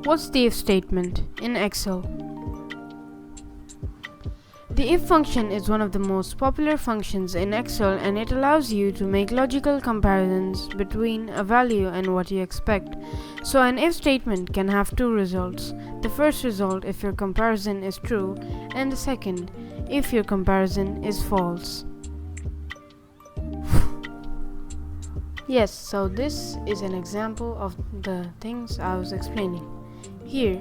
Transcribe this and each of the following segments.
What's the if statement in Excel? The if function is one of the most popular functions in Excel, and it allows you to make logical comparisons between a value and what you expect. So an if statement can have two results. The first result if your comparison is true, and the second if your comparison is false. Yes, so this is an example of the things I was explaining. Here,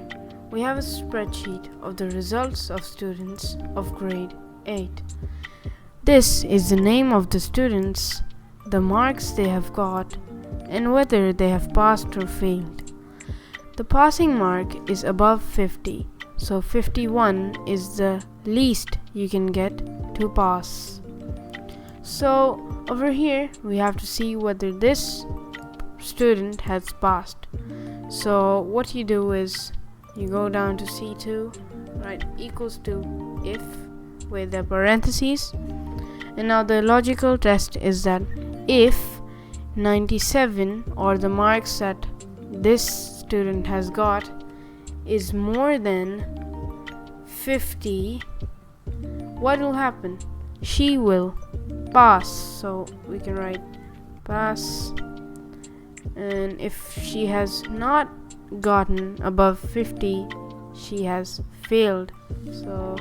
we have a spreadsheet of the results of students of grade 8. This is the name of the students, the marks they have got, and whether they have passed or failed. The passing mark is above 50, so 51 is the least you can get to pass. So over here we have to see whether this student has passed. So what you do is you go down to C2, write equals to if with the parentheses, and now the logical test is that if 97 or the marks that this student has got is more than 50, what will happen? She will pass. So we can write pass, and if she has not gotten above 50, she has failed. So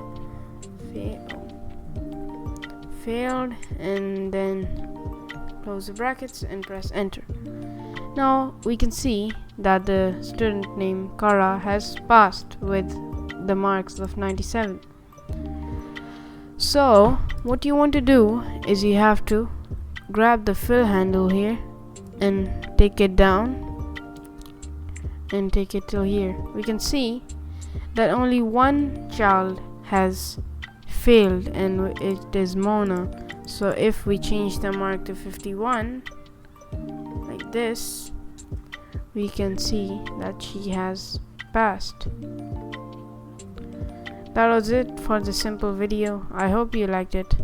failed, and then close the brackets and press enter. Now we can see that the student named Kara has passed with the marks of 97. So what you want to do is you have to grab the fill handle here and take it down and take it till here. We can see that only one child has failed, and it is Mona. So if we change the mark to 51 like this, we can see that she has passed. That was it for the simple video. I hope you liked it.